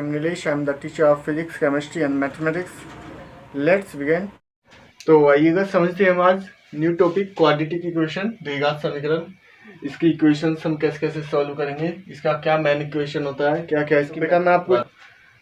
am Nilesh. I am the teacher of physics, chemistry and mathematics. Let's begin. तो आइएगा समझते हैं हम आज न्यू टॉपिक क्वाड्रेटिक इक्वेशन, द्विघात समीकरण। इसकी इक्वेशंस हम कैसे कैसे सॉल्व करेंगे, इसका क्या मेन इक्वेशन होता है, क्या क्या इसकी। बेटा मैं आपको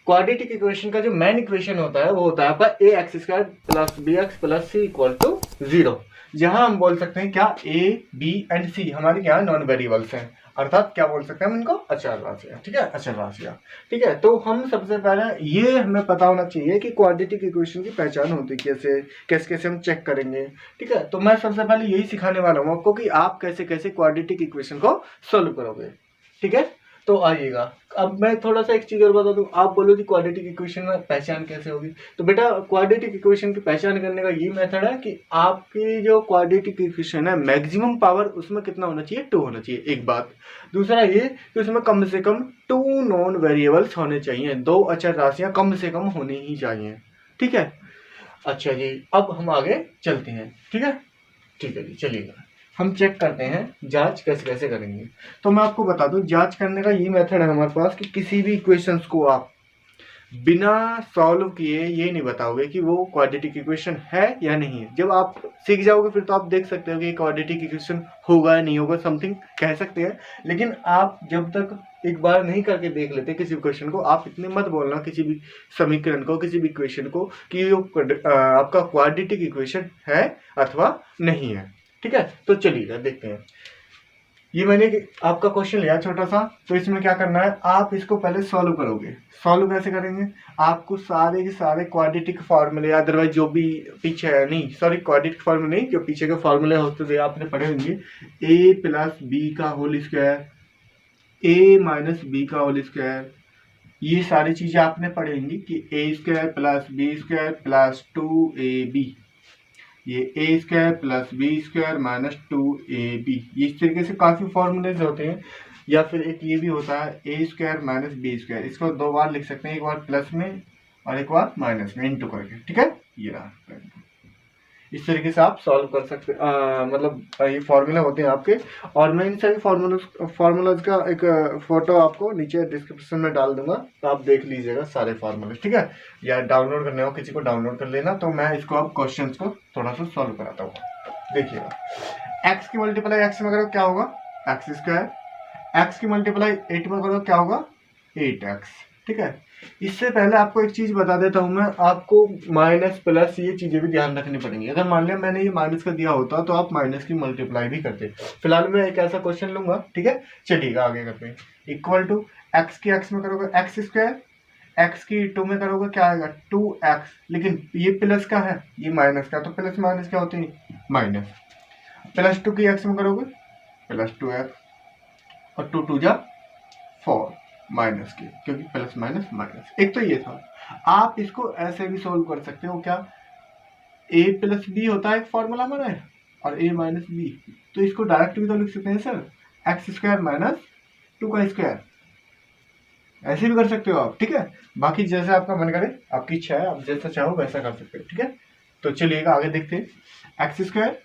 क्वाड्रेटिक इक्वेशन का जो मेन इक्वेशन होता है वो होता है आपका A x square plus B x plus C equal to 0, जहां हम बोल सकते हैं क्या ए बी एंड सी हमारे क्या नॉन वेरिएबल्स हैं, अर्थात क्या बोल सकते हैं हम इनको अचर राशियां। ठीक है, अचर राशियां। ठीक है, तो हम सबसे पहले ये हमें पता होना चाहिए कि क्वाड्रेटिक इक्वेशन की पहचान होती है कैसे कैसे कैसे हम चेक करेंगे। ठीक है, तो मैं सबसे पहले यही सिखाने वाला हूँ आपको कि आप कैसे कैसे क्वाड्रेटिक इक्वेशन को सोल्व करोगे। ठीक है, तो आइएगा अब मैं थोड़ा सा एक चीज और बता दूं। आप बोलो कि क्वाड्रेटिक इक्वेशन में पहचान कैसे होगी, तो बेटा क्वाड्रेटिक इक्वेशन की पहचान करने का ये मेथड है कि आपकी जो क्वाड्रेटिक इक्वेशन है मैक्सिमम पावर उसमें कितना होना चाहिए, 2 होना चाहिए, एक बात। दूसरा ये कि उसमें कम से कम 2 नॉन वेरिएबल्स होने चाहिए, 2 अचर राशियां कम से कम होनी ही चाहिए। ठीक है, अच्छा जी, अब हम आगे चलते हैं। ठीक है, ठीक है जी, चलिएगा हम चेक करते हैं जांच कैसे कैसे करेंगे। तो मैं आपको बता दूं जांच करने का ये मेथड है हमारे पास कि किसी भी इक्वेशंस को आप बिना सॉल्व किए ये नहीं बताओगे कि वो क्वाड्रेटिक इक्वेशन है या नहीं है। जब आप सीख जाओगे फिर तो आप देख सकते हो कि क्वाड्रेटिक इक्वेशन होगा या नहीं होगा, समथिंग कह सकते हैं। लेकिन आप जब तक एक बार नहीं करके देख लेते किसी क्वेश्चन को, आप इतने मत बोलना किसी भी समीकरण को, किसी भी इक्वेशन को कि वो आपका क्वाड्रेटिक इक्वेशन है अथवा नहीं है। ठीक है, तो चलिए देखते हैं। ये मैंने आपका क्वेश्चन लिया छोटा सा, तो इसमें क्या करना है, आप इसको पहले सॉल्व करोगे। सॉल्व कैसे करेंगे, आपको सारे के सारे क्वाड्रेटिक फार्मूले अदरवाइज जो भी पीछे है, नहीं सॉरी क्वाड्रेटिक फार्मूले नहीं, जो पीछे के फार्मूले होते थे आपने पढ़े होंगे, ए प्लस बी का whole square, A minus B का होल स्क्वायर, ये सारी चीजें आपने पढ़ी होंगी कि A square plus B square plus 2ab, ये A square plus B square minus 2ab, ये इस तरीके से काफी फॉर्मूलेज होते हैं। या फिर एक ये भी होता है ए स्क्वायर माइनस बी स्क्वायर, इसको 2 बार लिख सकते हैं, एक बार प्लस में और एक बार माइनस में इंटू करके। ठीक है, ये रहा, इस तरीके से आप सॉल्व कर सकते मतलब ये फॉर्मूला होते हैं आपके। और मैं इन सभी फार्मूलाज का एक फोटो आपको नीचे डिस्क्रिप्शन में डाल दूंगा, तो आप देख लीजिएगा सारे फार्मूले। ठीक है, या डाउनलोड करने हो किसी को डाउनलोड कर लेना। तो मैं इसको अब क्वेश्चंस को थोड़ा सा सॉल्व कराता हूँ। देखिएगा, एक्स की मल्टीप्लाई एक्स में करो क्या होगा, एक्स स्क्वायर। एक्स की मल्टीप्लाई 8 में करो क्या होगा, 8x। ठीक है, इससे पहले आपको एक चीज बता देता हूं मैं, आपको माइनस प्लस ये चीजें भी ध्यान रखनी पड़ेंगी। अगर मान लिया मैंने ये माइनस का दिया होता तो आप माइनस की मल्टीप्लाई भी करते। फिलहाल मैं एक ऐसा क्वेश्चन लूंगा। ठीक है, चलिएगा आगे करते हैं। इक्वल टू एक्स की एक्स में करोगे एक्स स्क्वायर, एक्स की 2 में करोगे क्या आएगा 2x, लेकिन ये प्लस का है ये माइनस का, तो प्लस माइनस क्या होते हैं माइनस। प्लस 2 की एक्स में करोगे प्लस 2x और 2 2 जा 4 माइनस के, क्योंकि प्लस माइनस माइनस। एक तो ये था, आप इसको ऐसे भी सोल्व कर सकते हो क्या, a प्लस बी होता है एक फॉर्मूला हमारा है, और a माइनस बी, तो इसको डायरेक्ट भी तो लिख सकते हैं सर, एक्स स्क्वायर माइनस 2 का स्क्वायर, ऐसे भी कर सकते हो आप। ठीक है, बाकी जैसे आपका मन करे, आपकी इच्छा है, आप जैसा चाहो वैसा कर सकते हो। ठीक है, तो चलिएगा आगे देखते हैं। X square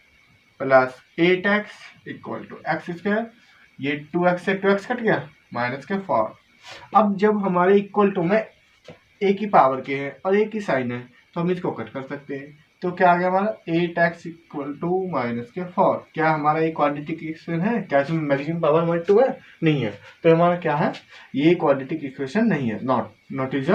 plus 8x equal to x square, ये 2x से 2x कट गया माइनस के 4। अब जब हमारे इक्वल टू में एक ही पावर के हैं और एक ही साइन है, तो हम इसको कट कर सकते हैं। तो क्या आ गया हमारा 8x इक्वल टू माइनस के 4। क्या हमारा ये क्वाड्रेटिक इक्वेशन है, क्या इसमें मैक्सिमम पावर हमारे 2 है, नहीं है, तो हमारा क्या है, ये क्वाड्रेटिक इक्वेशन नहीं है, not is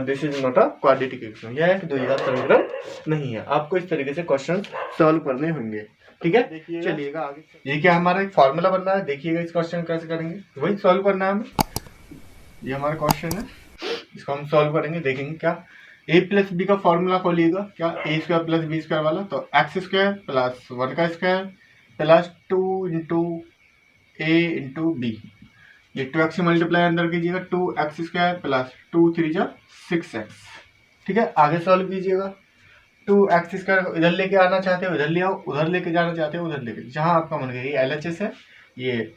this is not a quadratic equation, यह एक द्विघात समीकरण नहीं है। आपको इस तरीके से क्वेश्चन सॉल्व करने होंगे। ठीक है, चलिएगा आगे। ये क्या हमारा एक फॉर्मूला बनना है, देखिएगा इस क्वेश्चन कैसे करेंगे, वही सॉल्व करना है हमें। ये हमारा क्वेश्चन है, इसको हम सॉल्व करेंगे, देखेंगे क्या। a प्लस बी का फॉर्मूला खोलिएगा, क्या ए स्क्वायर प्लस बी स्क्वायर वाला, तो एक्स स्क्वायर प्लस 1 का स्क्वायर प्लस 2 इंटू ए इंटू बी, ये 2x से मल्टीप्लाई अंदर कीजिएगा, 2x स्क्वायर प्लस 2 3 जा 6x। ठीक है, आगे सॉल्व कीजिएगा। 2x स्क्वायर इधर लेके आना चाहते हो इधर ले आओ, उधर लेके जाना चाहते हो उधर लेके, जहां आपका मन गया। ये LHS है, ये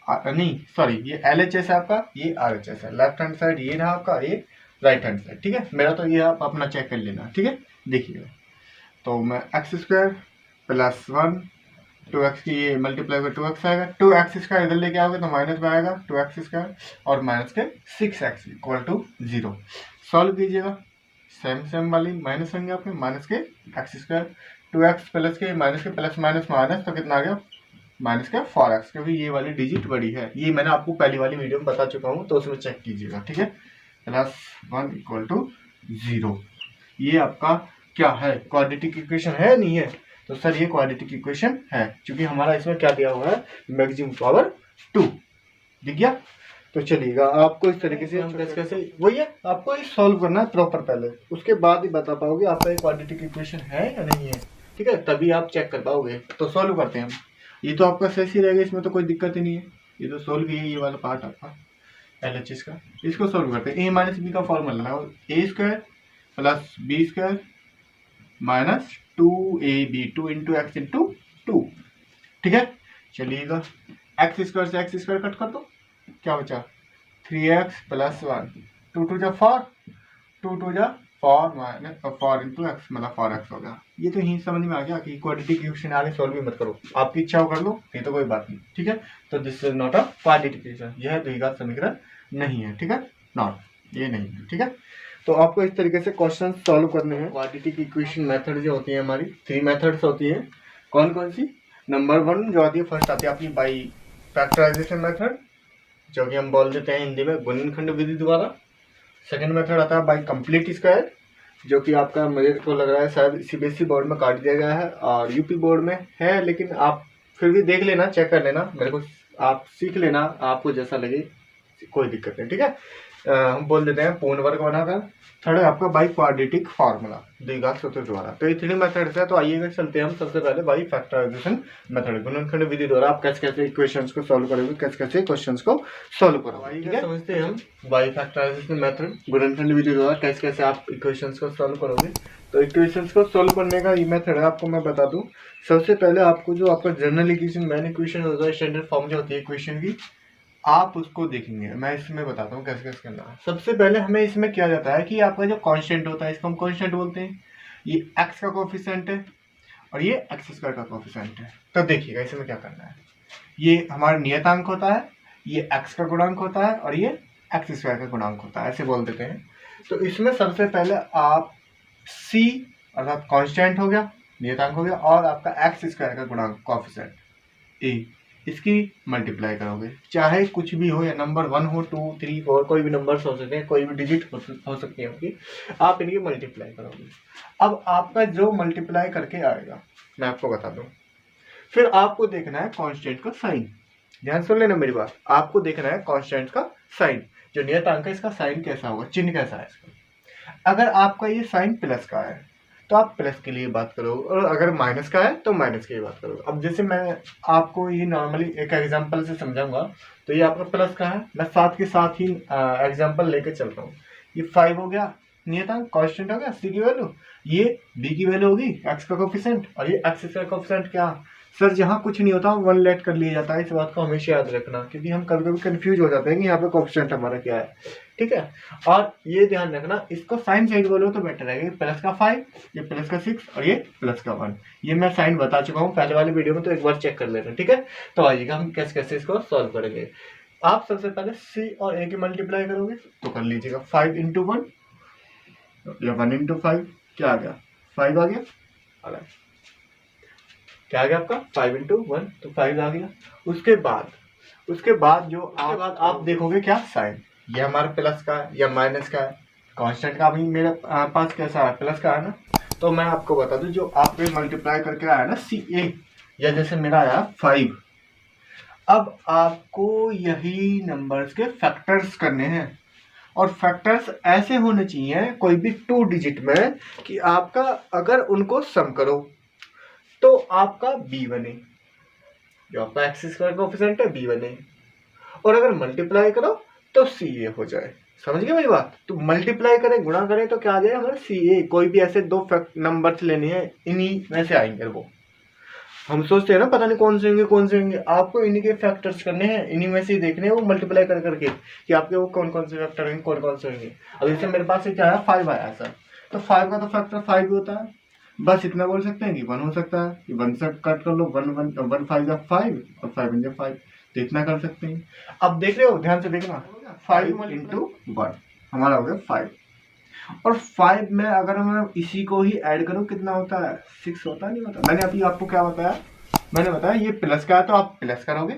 नहीं सॉरी ये LHS है आपका, ये RHS है। लेफ्ट हैंड साइड ये रहा आपका, ये राइट हैंड साइड। ठीक है, मेरा तो ये आप अपना चेक कर लेना। ठीक है, देखिएगा, तो मैं एक्स स्क्वायर प्लस 1 2x की ये मल्टीप्लाई कर 2x आएगा, 2x स्क्वायर इधर लेके आओगे तो माइनस में आएगा 2x स्क्वायर और माइनस के 6x इक्वल टू 0। सॉल्व कीजिएगा, सेम सेम वाली माइनस होंगे आपके, माइनस के एक्स स्क्वायर 2x प्लस के माइनस के प्लस माइनस माइनस तो कितना आ गया माइनस का 4x, क्योंकि ये वाली डिजिट बड़ी है। ये मैंने आपको पहली वाली वीडियो में बता चुका हूँ, तो उसमें चेक कीजिएगा, ठीक है। प्लस 1 इक्वल टू 0, ये आपका क्या है, क्वाड्रेटिक इक्वेशन है नहीं है? तो सर ये क्वाड्रेटिक इक्वेशन है, क्योंकि हमारा इसमें क्या दिया हुआ है, मैक्सिमम पावर 2 दिख गया। तो चलिएगा, आपको इस तरीके से हम कैसे वही है, आपको ये सॉल्व करना है प्रॉपर पहले, उसके बाद ही बता पाओगे आपका ये क्वाड्रेटिक इक्वेशन है या नहीं है, ठीक है, तभी आप चेक कर पाओगे। तो सॉल्व करते हैं हम, ये तो आपका सही ही रहेगा, इसमें तो कोई दिक्कत ही नहीं है, ये तो सॉल्व ही है, ये वाला पार्ट आपका LHS का। इसको सॉल्व करते हैं, a माइनस बी का फॉर्मूला लगाओ, A square plus B square minus 2ab 2 into x into 2, ठीक है। चलिएगा, एक्स स्क्वायर से एक्स स्क्वायर कट कर दो, क्या बचा 3x प्लस 1, 2 2 जा 4, 2 2 जा 4 माइनस 4 इंटू एक्स मतलब 4x होगा। ये तो यही समझ में आ गया कि क्वाड्रेटिक इक्वेशन आगे सॉल्व भी मत करो, आपकी इच्छा हो कर लो, ये तो कोई बात नहीं, ठीक है। तो this is not a quadratic equation, यह द्विघात समीकरण नहीं है, ठीक है, नॉट, ये नहीं है, ठीक है। तो आपको इस तरीके से क्वेश्चन सॉल्व करने हैं। क्वाड्रेटिक इक्वेशन मेथड जो होती है हमारी 3 मेथड्स होती हैं, कौन कौन सी? नंबर 1 जो आती है, फर्स्ट आती है आपकी बाई फैक्टराइजेशन मेथड, जो कि हम बोल देते हैं हिंदी में गुणनखंड विधि द्वारा। सेकंड मेथड आता है बाई कंप्लीट स्क्वायर, जो कि आपका मुझे को लग रहा है शायद CBSE बोर्ड में काट दिया गया है और यूपी बोर्ड में है, लेकिन आप फिर भी देख लेना, चेक कर लेना, मेरे को आप सीख लेना, आपको जैसा लगे कोई दिक्कत नहीं, ठीक है। हम बोल देते हैं पूर्ण वर्ग बनाकर। थर्ड है आपका बाई क्वाड्रेटिक फार्मूला, द्विघात सूत्र द्वारा। तो ये 3 मेथड्स है, तो आइएगा चलते हैं हम सबसे पहले बाई फैक्टराइजेशन मेथड, गुणनखंड विधि द्वारा आप कैसे कैसे इक्वेशंस को सॉल्व करोगे, कैसे कैसे क्वेश्चंस को सॉल्व करोगे, ठीक है। समझते हैं हम बाई फैक्टराइजेशन मेथड, गुणनखंड विधि द्वारा कैसे कैसे आप इक्वेशंस को सॉल्व करोगे। तो इक्वेशंस को सॉल्व करने का ये मेथड है, आपको मैं बता दूं। सबसे पहले आपको जो आपका जनरल इक्वेशन, मेन इक्वेशन होता है, स्टैंडर्ड फॉर्म जो होती है इक्वेशन की, आप उसको देखेंगे। मैं इसमें बताता हूँ कैसे कैसे करना है। सबसे पहले हमें इसमें किया जाता है कि आपका जो कांस्टेंट होता है, इसको हम कांस्टेंट बोलते हैं, ये x का कोफिशिएंट है और ये x स्क्वायर का कोफिशिएंट है। तो देखिएगा इसमें क्या करना है, ये हमारा नियतांक होता है, ये x का गुणांक होता है और ये x स्क्वायर का गुणांक होता है, ऐसे बोल देते हैं। तो इसमें सबसे पहले आप c अर्थात कांस्टेंट हो गया, नियतांक हो गया, और आपका x स्क्वायर का गुणांक कोफिशिएंट a, इसकी मल्टीप्लाई करोगे, चाहे कुछ भी हो, या नंबर 1 हो, 2 3 4 कोई भी नंबर्स हो सकते हैं, कोई भी डिजिट हो सकती है आपकी, आप इनकी मल्टीप्लाई करोगे। अब आपका जो मल्टीप्लाई करके आएगा मैं आपको बता दूं, फिर आपको देखना है कांस्टेंट का साइन। ध्यान सुन लेना मेरी बात, आपको देखना है कांस्टेंट का साइन, जो नियतांक है इसका साइन कैसा होगा, चिन्ह कैसा है इसका। अगर आपका ये साइन प्लस का है तो आप प्लस के लिए बात करो, और अगर माइनस का है तो माइनस के लिए बात करो। अब जैसे मैं आपको ये नॉर्मली एक एग्जांपल से समझाऊंगा, तो ये आपका प्लस का है, मैं साथ के साथ ही एग्जांपल लेके चलता हूँ। ये 5 हो गया नियतांक, कांस्टेंट हो गया c की वैल्यू, ये b की वैल्यू होगी x का कोफिशिएंट, और ये x का कोफिशिएंट क्या सर, जहाँ कुछ नहीं होता 1 लेट कर लिया जाता है, इस बात को हमेशा याद रखना, क्योंकि हम कभी कभी कंफ्यूज हो जाते हैं कि यहाँ पे कोफिशिएंट हमारा क्या है, ठीक है। और ये ध्यान रखना, इसको साइन साइड बोलो तो बेटर रहेगा, प्लस का 5, ये प्लस का 6 और ये प्लस का 1, ये मैं साइन बता चुका हूँ पहले वाली वीडियो में, तो एक बार चेक कर लेना, ठीक है। तो आइएगा हम कैसे कैसे इसको सॉल्व करेंगे। आप सबसे पहले c और a की मल्टीप्लाई करोगे, तो कर लीजिएगा 5 इंटू 1 या 1 इंटू 5, क्या आ गया 5 आ गया, क्या आ गया आपका 5 इंटू 1, तो 5 आ गया। उसके बाद जो आप देखोगे क्या साइन, ये हमारा प्लस का है या माइनस का है, कांस्टेंट का अभी मेरे पास कैसा है, प्लस का है ना। तो मैं आपको बता दूं, जो आपके मल्टीप्लाई करके आया ना CA, या जैसे मेरा आया 5, अब आपको यही नंबर्स के फैक्टर्स करने हैं, और फैक्टर्स ऐसे होने चाहिए कोई भी 2 डिजिट में कि आपका अगर उनको सम करो तो आपका b बने, जो आपका एक्स स्क्वायर कोफिशिएंट है b बने, और अगर मल्टीप्लाई करो तो CA हो जाए। समझ गए मेरी बात। तो मल्टीप्लाई करें, गुणा करें तो क्या आ जाए हमारा CA। कोई भी ऐसे 2 नंबर्स लेने हैं, इन्हीं में से आएंगे वो। हम सोचते हैं ना पता नहीं कौन से होंगे, आपको इन्हीं के फैक्टर्स करने हैं, इन्हीं में से देखने हैं वो मल्टीप्लाई कर करके कि आपके वो कौन कौन से फैक्टर होंगे, कौन कौन से होंगे। अब जैसे मेरे पास क्या आया 5 आया सर, तो 5 का तो फैक्टर 5 होता है, बस इतना बोल सकते हैं कि 1 हो सकता है, कि 1 से कट कर लो, 1 1 5 जा 5 और 5 1 जा 5, तो इतना कर सकते हैं। अब देख रहे हो, ध्यान से देखना, 5 इंटू 1 हमारा हो गया 5, और 5 में अगर मैं इसी को ही ऐड करूं कितना होता है, 6 होता नहीं होता। मैंने अभी आपको क्या बताया, मैंने बताया ये प्लस का है तो आप प्लस करोगे,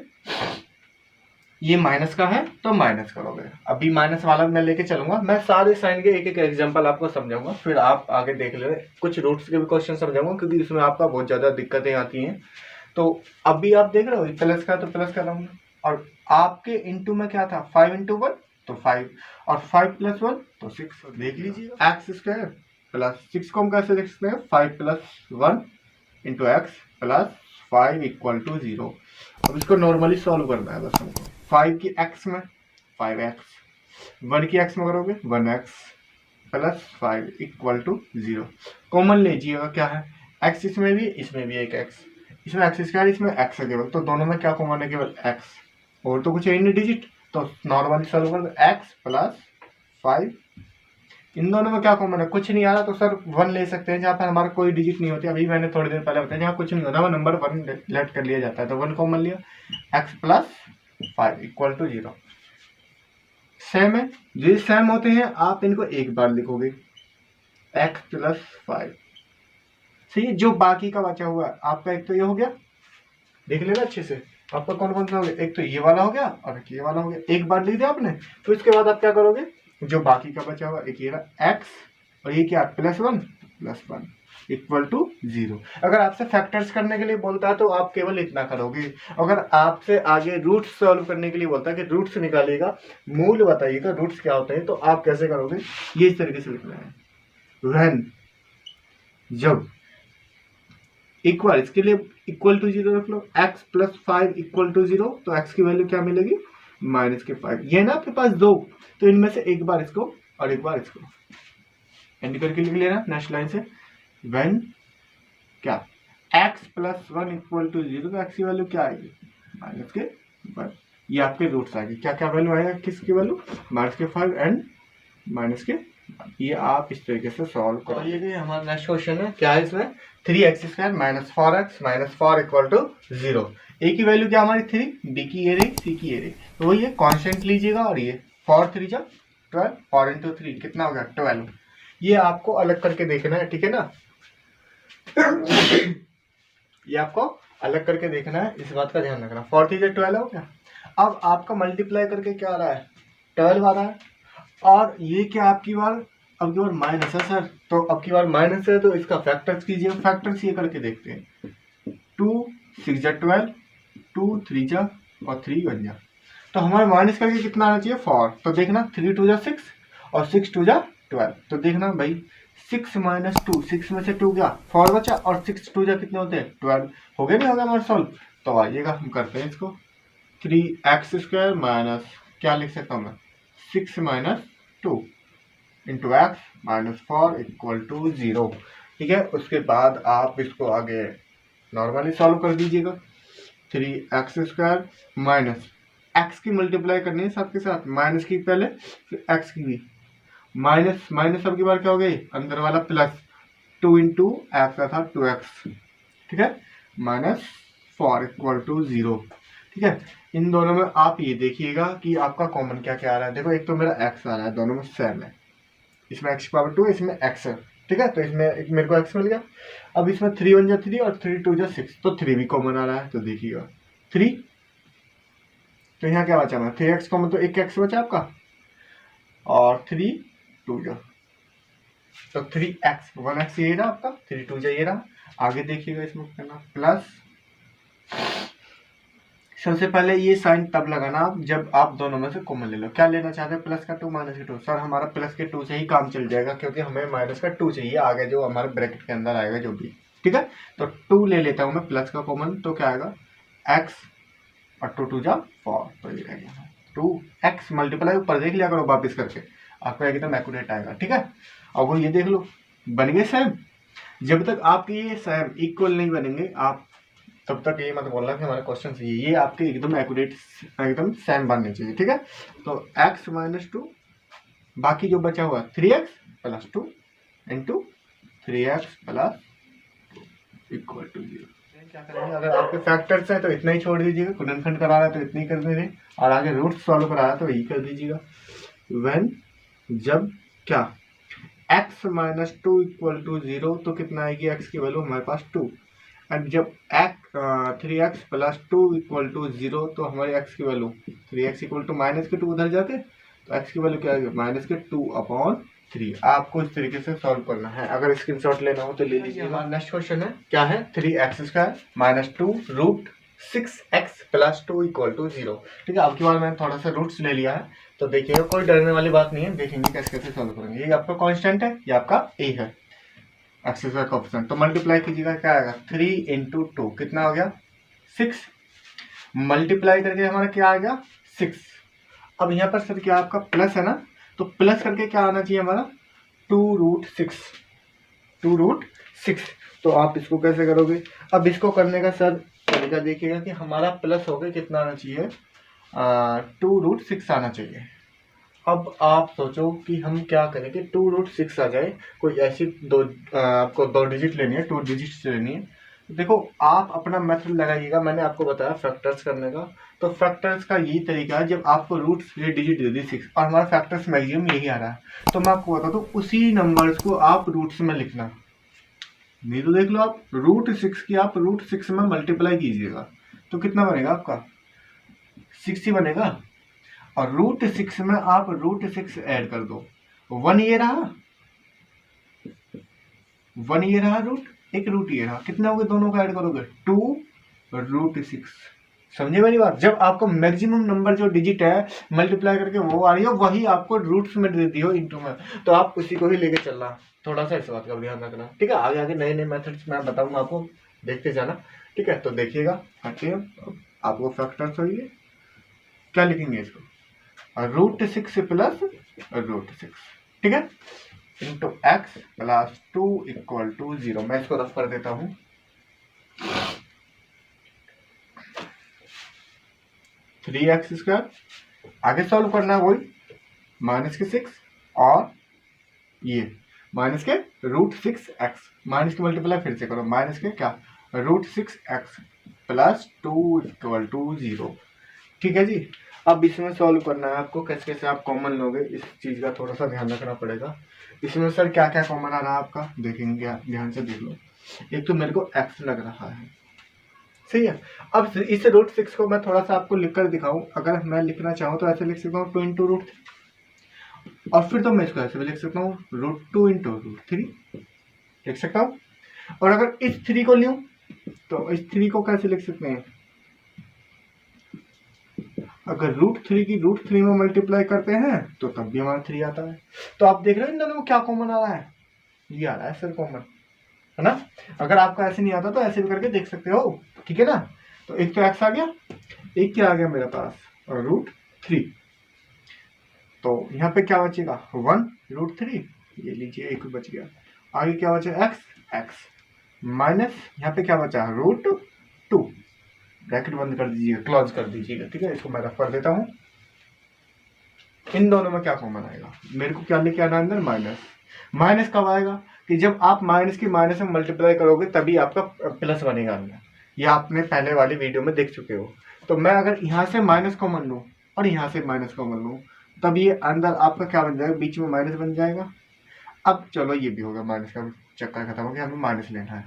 ये माइनस का है तो माइनस करोगे। अभी माइनस वाला मैं लेके चलूंगा, मैं सारे साइन के एक एक एग्जांपल आपको समझाऊंगा, फिर आप आगे देख ले। कुछ रूट्स के भी क्वेश्चन समझाऊंगा क्योंकि इसमें आपका बहुत ज्यादा दिक्कतें आती हैं। तो अभी आप देख रहे हो प्लस का तो प्लस कर रहा हूँ, और आपके इंटू में क्या था, 5 इंटू 1 तो 5, और 5 प्लस 1 तो 6। देख लीजिए एक्स स्क्वायर प्लस 6 को हम कैसे देख सकते हैं, 5 plus 1 into x plus 5 equal to 0। अब इसको नॉर्मली सॉल्व करना है बस हमको। 5 की एक्स में 5x, 1 की एक्स में करोगे 1x plus 5 equal to 0। Common लीजिएगा क्या है, x इसमें भी एक x, इसमें एक्स स्क्वायर, इसमें x है केवल, तो दोनों में क्या कॉमन है, केवल x, और तो कुछ है नहीं डिजिट, तो नॉर्मली सॉल्व कर x प्लस 5, इन दोनों में क्या कॉमन है, कुछ नहीं आ रहा तो सर 1 ले सकते हैं, जहाँ पर हमारा कोई डिजिट नहीं होती। अभी मैंने थोड़ी देर पहले बताया जहाँ कुछ नहीं होता वो नंबर 1 लेट कर लिया जाता है, तो 1 कॉमन लिया, x plus 5 equal to 0। Same है, जो सेम होते हैं आप इनको एक बार लिखोगे, x प्लस 5, सही है। जो बाकी का बचा हुआ है आपका, एक तो ये हो गया, देख लेना अच्छे से, आपका कौन कौन सा हो गया, एक तो ये वाला हो गया और एक ये वाला हो गया, एक बार लिख दिया आपने। तो इसके बाद आप क्या करोगे, जो बाकी का बचा हुआ, एक ये रहा x, और ये क्या, प्लस 1 इक्वल टू 0। अगर आपसे फैक्टर्स करने के लिए बोलता है तो आप केवल इतना करोगे। अगर आपसे आगे रूट्स सॉल्व करने के लिए बोलता है कि रूट्स निकालिएगा, मूल बताइएगा रूट्स क्या होते हैं, तो आप कैसे करोगे, ये इस तरीके से लिखना है, व्हेन, जब इक्वल, इसके लिए इक्वल टू 0 रख लो, x प्लस 5 इक्वल टू 0, तो x की वैल्यू क्या मिलेगी, माइनस के 5। ये ना आपके पास दो, तो इनमें से एक बार इसको और एक बार इसको एंड करके लिख लेना नेक्स्ट लाइन से, व्हेन क्या, x प्लस 1 इक्वल टू 0, तो x की वैल्यू क्या आएगी, माइनस के 1। ये आपके रूट्स आएगी, क्या क्या वैल्यू आएगा, किसकी वैल्यू, माइनस के 5 एंड माइनस के 1। ये आप इस तरीके से सॉल्व करो। ये हमारा नेक्स्ट क्वेश्चन है, क्या है इसमें, 3x² minus 4x minus 4 equal to 0। A की वैल्यू क्या हमारी 3, बी की ये रही, सी की ये रही, तो वो ये कांस्टेंट लीजिएगा, और ये 4 3 जा 12, 4 इंटू 3 कितना हो गया 12। ये आपको अलग करके देखना है, ठीक है ना, ये आपको अलग करके देखना है, इस बात का ध्यान रखना। 4 3 जा 12 हो गया। अब आपका मल्टीप्लाई करके क्या आ रहा है, 12 आ रहा है, और ये क्या आपकी बार, अब की बार माइनस है सर, तो अब की बार माइनस है तो इसका फैक्टर्स कीजिए, फैक्टर्स ये करके देखते हैं, 2 6 जा 12, 2 3 जा और 3 1 जा, तो हमारे माइनस करके कितना आना चाहिए 4, तो देखना 3 2 जा 6 और 6 2 जा 12, तो देखना भाई 6 माइनस 2, 6 में से 2 गया 4 बचा, और 6 2 जा कितने होते हैं 12, हो गया नहीं हो गया हमारा सॉल्व। तो आइएगा हम करते हैं इसको, 3x² माइनस क्या लिख सकता हूँ मैं, 6 minus 2 into x minus 4 equal to 0, ठीक है। उसके बाद आप इसको आगे नॉर्मली सॉल्व कर दीजिएगा, 3x² माइनस एक्स की मल्टीप्लाई करनी है साथ के साथ, माइनस की पहले फिर एक्स की भी, माइनस माइनस अब की बार क्या हो गई, अंदर वाला प्लस, 2 इंटू एक्स का था 2x, ठीक है, माइनस 4 इक्वल टू 0, ठीक है। इन दोनों में आप ये देखिएगा कि आपका कॉमन क्या क्या आ रहा है। देखो एक तो मेरा x आ रहा है, दोनों में सेम है, इसमें x पावर 2 इसमें x है, ठीक है, तो इसमें एक मेरे को x मिल गया। अब इसमें 3 1 जा 3 और 3 2 जा 6, तो 3 भी कॉमन आ रहा है, तो देखिएगा 3, तो यहाँ क्या बचा मैं 3x कॉमन, तो एक x बचा आपका, और 3 2 जा, तो 3x 1x ये रहा आपका, 3 2 जा ये रहा। आगे देखिएगा इसमें करना प्लस, सबसे पहले ये साइन तब लगाना आप जब आप दोनों में से कॉमन ले लो। क्या लेना चाहते हैं, प्लस का 2 माइनस का 2, सर हमारा प्लस के 2 से ही काम चल जाएगा क्योंकि हमें माइनस का 2 चाहिए आगे जो हमारे ब्रैकेट के अंदर आएगा जो भी, ठीक है। तो 2 ले लेता हूँ मैं प्लस का कॉमन, तो क्या आएगा x और 2 2 जा 4, तो ये रहेगा 2x मल्टीप्लाई, ऊपर देख लिया करो वापिस करके, आपको एकदम एक्यूरेट आएगा, ठीक है। अब वो ये देख लो बन गए सेम। जब तक आपके ये सेम इक्वल नहीं बनेंगे आप तब तक ये मत बोलना कि हमारे क्वेश्चन सही है, ये आपके एकदम एक्यूरेट एकदम सेम बनने चाहिए, ठीक है। तो x माइनस 2, बाकी जो बचा हुआ 3x plus 2 into 3x plus equal to 0। क्या करेंगे, अगर आपके फैक्टर्स है तो इतना ही छोड़ दीजिएगा, गुणनखंड करा रहा है तो इतनी कर दीजिए, और आगे रूट सॉल्व करा रहा है तो यही कर दीजिएगा। व्हेन, जब क्या x minus two equal to 0, तो कितना आएगी x की वैल्यू हमारे पास 2। एंड जब 3x प्लस 2 इक्वल टू 0, तो हमारे x की value 3x equal to minus के 2 उधर जाते, तो x की वैल्यू क्या आएगी माइनस के 2/3। आपको इस तरीके से सॉल्व करना है, अगर स्क्रीनशॉट लेना हो तो ले लीजिए। हमारा नेक्स्ट क्वेश्चन है, क्या है, 3x² minus 2 root 6x plus 2 equal to 0। ठीक है, अब की बार मैंने थोड़ा सा रूट्स ले लिया है, तो देखिएगा कोई डरने वाली बात नहीं है, देखेंगे कैसे कैसे सॉल्व करेंगे। ये आपका कांस्टेंट है, ये आपका a है, एक्स का कोएफिशिएंट, तो मल्टीप्लाई कीजिएगा, क्या आएगा 3 इंटू 2 कितना हो गया 6, मल्टीप्लाई करके हमारा क्या आ गया 6। अब यहाँ पर सर क्या आपका प्लस है ना, तो प्लस करके क्या आना चाहिए हमारा 2√6। तो आप इसको कैसे करोगे, अब इसको करने का सर तरीका देखिएगा कि हमारा प्लस हो गया कितना आना चाहिए 2√6 आना चाहिए। अब आप सोचो कि हम क्या करेंगे 2√6 आ जाए, कोई ऐसी आपको 2 डिजिट लेनी है, 2 डिजिट लेनी है। देखो आप अपना मेथड लगाइएगा, मैंने आपको बताया फैक्टर्स करने का, तो फैक्टर्स का यही तरीका है, जब आपको रूट 3 डिजिट दे दी 6 और हमारा फैक्टर्स मैक्सिमम यही आ रहा है, तो मैं आपको बताता हूँ उसी नंबर्स को आप रूट्स में लिखना। नहीं तो देख लो आप √6 की आप √6 में मल्टीप्लाई कीजिएगा तो कितना बनेगा आपका 6 ही बनेगा, और √6 में आप √6 ऐड कर दो, 1 ये रहा, 1 ये रहा रूट, एक रूट ये रहा, कितना हो गया दोनों का ऐड करोगे 2√6। समझे मेरी बात, जब आपको मैक्सिमम नंबर जो डिजिट है मल्टीप्लाई करके वो आ रही है, वही आपको रूट्स में दे दी हो इंटू में, तो आप उसी को ही लेके चलना, थोड़ा सा इस बात का ध्यान रखना। ठीक है, आगे आगे नए नए मेथड्स मैं बताऊंगा आपको, देखते जाना। ठीक है, तो देखिएगा आपको फैक्टर्स होइए, क्या लिखेंगे इसको √6 प्लस √6, ठीक है, into x plus 2 equal to 0। मैं इसको रफ कर देता हूं, थ्री एक्स स्क्वायर, आगे सॉल्व करना है वही माइनस के 6, और ये माइनस के √6x, माइनस के मल्टीप्लाई फिर से करो, माइनस के क्या √6x प्लस 2 इक्वल टू 0। ठीक है जी, अब इसमें सॉल्व करना है आपको, कैसे कैसे आप कॉमन लोगे इस चीज का थोड़ा सा ध्यान रखना पड़ेगा। इसमें सर क्या क्या कॉमन आ रहा है आपका, देखेंगे ध्यान से देख लो। एक तो मेरे को x लग रहा है, सही है। अब इस √6 को मैं थोड़ा सा आपको लिखकर दिखाऊं, अगर मैं लिखना चाहूँ तो ऐसे लिख सकता हूँ 2 इंटू √3, और फिर तो मैं इसको ऐसे भी लिख सकता हूँ √2 इंटू √3 लिख सकता हूँ। और अगर इस 3 को लूं तो इस 3 को कैसे लिख सकते हैं, अगर √3 की √3 में मल्टीप्लाई करते हैं तो तब भी हमारा 3 आता है। तो आप देख रहे हो इन दोनों में क्या कॉमन आ रहा है, ये आ रहा है सर कॉमन, है ना। अगर आपको ऐसे नहीं आता तो ऐसे भी करके देख सकते हो, ठीक है ना। तो एक तो x आ गया, एक क्या आ गया मेरे पास √3, तो यहाँ पे क्या बचेगा 1 √3, ये लीजिए एक बच गया, आगे क्या बचा x माइनस यहाँ पे क्या बचा √2, ब्रैकेट बंद कर दीजिएगा, क्लोज कर दीजिएगा। ठीक है, इसको मैं रफ कर देता हूँ। इन दोनों में क्या कॉमन आएगा, मेरे को क्या लेके आना अंदर माइनस, माइनस कब आएगा कि जब आप माइनस की माइनस में मल्टीप्लाई करोगे तभी आपका प्लस बनेगा अंदर, ये आपने पहले वाली वीडियो में देख चुके हो। तो मैं अगर यहाँ से माइनस कॉमन लूँ और यहाँ से माइनस कॉमन लूँ, तब ये अंदर आपका क्या बन जाएगा, बीच में माइनस बन जाएगा। अब चलो ये भी होगा, माइनस का चक्कर खत्म हो गया, हमें माइनस लेना है।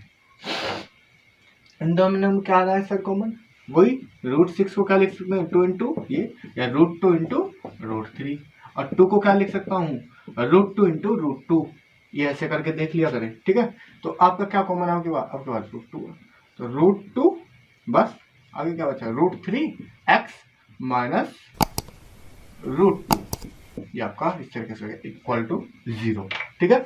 इन दोनों में क्या आ रहा है सर कॉमन, वही √6 को क्या लिख सकते हैं 2 इंटू ये, या √2 इंटू √3, और 2 को क्या लिख सकता हूँ √2 इंटू √2, ये ऐसे करके देख लिया करें। ठीक है, तो आपका क्या कॉमन है आपके पास √2 है, तो √2 बस, आगे क्या बचा √3x माइनस √2, ये आपका इस तरीके से इक्वल टू 0। ठीक है,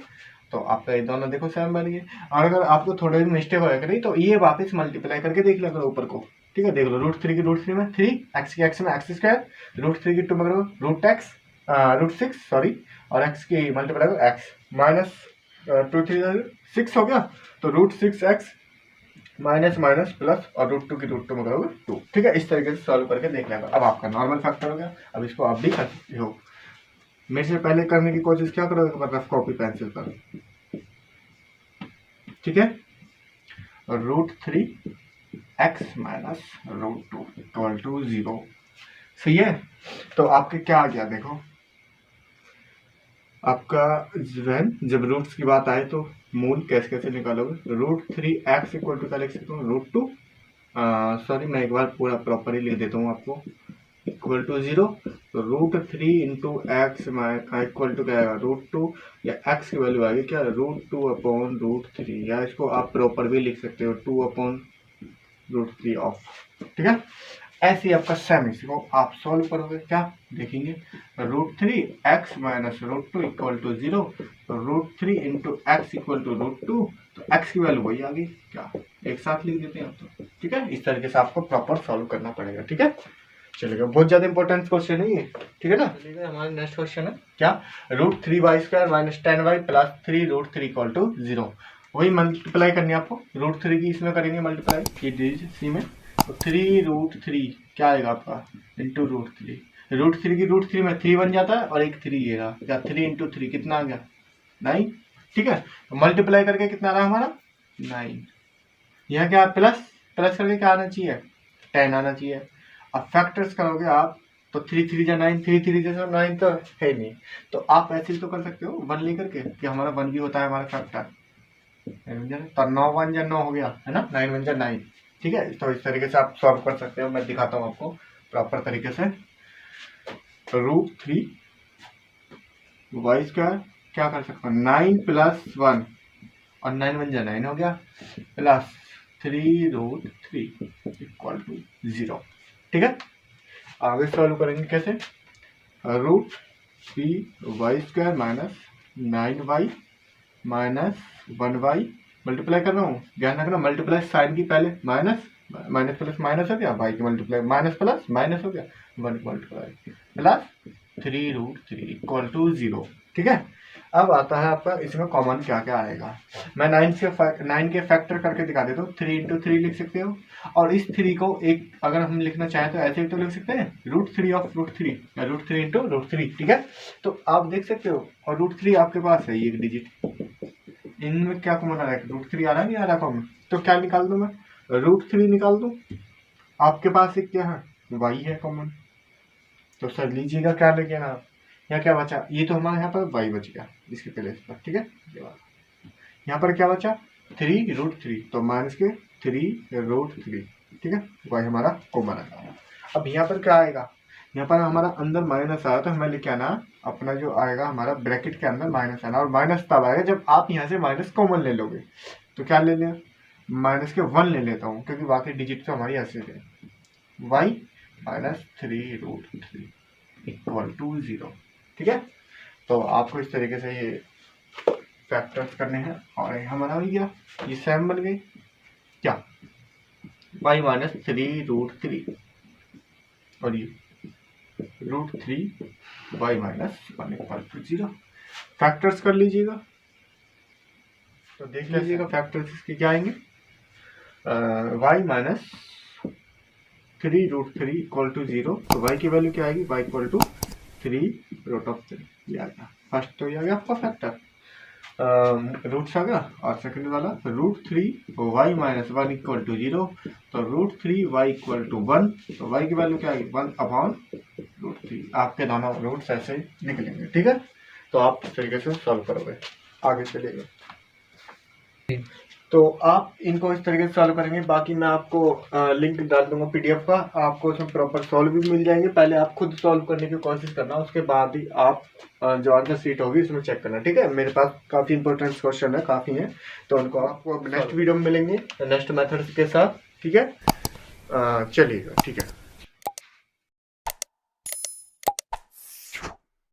तो आपका ये दोनों देखो सेम बन गए। और अगर आपको थोड़े भी मिस्टेक होया करी तो ये वापस मल्टीप्लाई करके देख लिया करो ऊपर को। ठीक है, देख लो √3 की √3 में 3, x की x में x², √3 की 2 में √6 सॉरी, और x की मल्टीप्लाई करो x माइनस 2 3 6 हो गया, तो √6x माइनस माइनस प्लस, और √2 की √2 में करोगे 2। ठीक है, इस तरीके से सॉल्व करके देख लेगा। अब आपका नॉर्मल फैक्टर हो गया, अब इसको आप भी कर सकते हो। मेरे से पहले करने की कोशिश क्या करोगे, रफ कॉपी पेंसिल पर। ठीक है, √3x माइनस √2 इक्वल टू 0। सही है। तो आपके क्या आ गया, देखो आपका जब रूट्स की बात आए तो मूल कैसे कैसे निकालोगे। √3x इक्वल टू क्या लिख सकता हूँ, √2, सॉरी मैं एक बार पूरा प्रॉपर ही लिख देता हूँ आपको, इक्वल टू 0। तो √3 इंटू एक्स इक्वल टू क्या आएगा, √2, या x की वैल्यू आएगी क्या, √2/√3, या इसको आप प्रॉपर भी लिख सकते हो 2/√3 ऑफ। ठीक है, ऐसे ही आपका सेम, इसको आप सॉल्व करोगे, क्या देखेंगे, √3x माइनस √2 इक्वल टू 0। तो √3 इंटू एक्स इक्वल टू √2, तो x की वैल्यू वही आ गई, क्या एक साथ लिख देते हैं आप तो। ठीक है, इस तरीके से आपको प्रॉपर सॉल्व करना पड़ेगा। ठीक है, चलेगा, बहुत ज्यादा इंपॉर्टेंट क्वेश्चन है ये। ठीक है ना, चलिएगा हमारा नेक्स्ट क्वेश्चन है क्या, √3y² minus 10y plus 3√3 equal to 0। वही मल्टीप्लाई करनी है आपको, √3 की इसमें करेंगे मल्टीप्लाई, ये दीजिए सी में, तो 3√3 क्या आएगा आपका इंटू √3, √3 की √3 में 3 बन जाता है और एक 3 ये रहा, क्या 3 इंटू 3 कितना आ गया 9। ठीक है, तो मल्टीप्लाई करके कितना रहा हमारा 9, यहाँ क्या प्लस प्लस करके क्या आना चाहिए 10 आना चाहिए। अब फैक्टर्स करोगे आप तो 3 3 जा 9, 3 3 जा 9 तो है नहीं, तो आप ऐसे ही तो कर सकते हो 1 लेकर के कि हमारा 1 भी होता है हमारा फैक्टर, तो 9 1 जा 9 हो गया है ना, 9 1 जा 9। ठीक है, तो इस तरीके से आप सॉल्व कर सकते हो, मैं दिखाता हूँ आपको प्रॉपर तरीके से। √3 y² क्या कर सकता हूँ 9 प्लस 1 और 9 1 जा 9 हो गया, प्लस 3√3 इक्वल टू 0। ठीक है, आगे सॉल्व करेंगे कैसे, √3y² minus 9y minus 1y, multiply कर रहा हूँ, ध्यान रखना मल्टीप्लाई साइन की पहले माइनस, माइनस प्लस माइनस हो गया, y की मल्टीप्लाई माइनस प्लस माइनस हो गया, 1 मल्टीप्लाई प्लस 3√3 इक्वल टू 0। ठीक है, अब आता है आपका इसमें कॉमन क्या क्या आएगा, मैं 9 के फैक्टर करके दिखा देता हूँ। 3 इंटू 3 लिख सकते हो, और इस 3 को एक अगर हम लिखना चाहें तो ऐसे ही तो लिख सकते हैं √3 ऑफ √3 या √3 इंटू √3। ठीक है, तो आप देख सकते हो, और √3 आपके पास है एक डिजिट, इनमें क्या कॉमन आ रहा है, √3 आ रहा है नहीं आ रहा कॉमन, तो क्या निकाल दूं मैं, √3 निकाल दूं, आपके पास एक क्या है y है कॉमन, तो सर लीजिएगा क्या लेके ना, यहाँ क्या बचा, ये तो हमारे यहाँ पर y बच गया इसके पहले इस पर। ठीक है, यहाँ पर क्या बचा 3√3, तो माइनस के 3√3। ठीक है, y हमारा कॉमन आया। अब यहाँ पर क्या आएगा, यहाँ पर हमारा अंदर माइनस आया तो हमें लिखे आना अपना जो आएगा हमारा ब्रैकेट के अंदर माइनस आना, और माइनस तब आएगा जब आप यहाँ से माइनस कॉमन ले लोगे। तो क्या ले लें, माइनस के 1 ले लेता हूँ क्योंकि बाकी डिजिट तो हमारी ऐसे थे, y माइनस 3√3 इक्वल टू 0। ठीक है, तो आपको इस तरीके से ये फैक्टर्स करने हैं, और हमारा हो गया ये सेम बन गई क्या, y माइनस 3√3 और ये √3 y minus 1 equal to 0। Factors कर लीजिएगा, तो देख लीजिएगा फैक्टर्स इसके क्या आएंगे, y माइनस 3√3 इक्वल टू 0, तो y की वैल्यू क्या आएगी, y इक्वल टू 3√3, ये आ गया फर्स्ट, तो ये आ गया आपका फैक्टर, रूट्स आ गया, और सेकंड वाला √3y माइनस 1 इक्वल टू 0, तो √3y इक्वल टू 1, तो y की वैल्यू क्या आएगी 1/√3। आपके दोनों रूट्स ऐसे ही निकलेंगे। ठीक है, तो आप इस तरीके से सॉल्व करोगे, आगे चलेगा। तो आप इनको इस तरीके से सॉल्व करेंगे, बाकी मैं आपको लिंक डाल दूंगा PDF का, आपको उसमें प्रॉपर सॉल्व भी मिल जाएंगे। पहले आप खुद सॉल्व करने की कोशिश करना, उसके बाद ही आप जो आंसर शीट होगी उसमें चेक करना। ठीक है, मेरे पास काफ़ी इंपॉर्टेंट क्वेश्चन है, काफ़ी हैं, तो उनको आपको नेक्स्ट वीडियो में मिलेंगे नेक्स्ट मेथड के साथ। ठीक है, चलिएगा, ठीक है।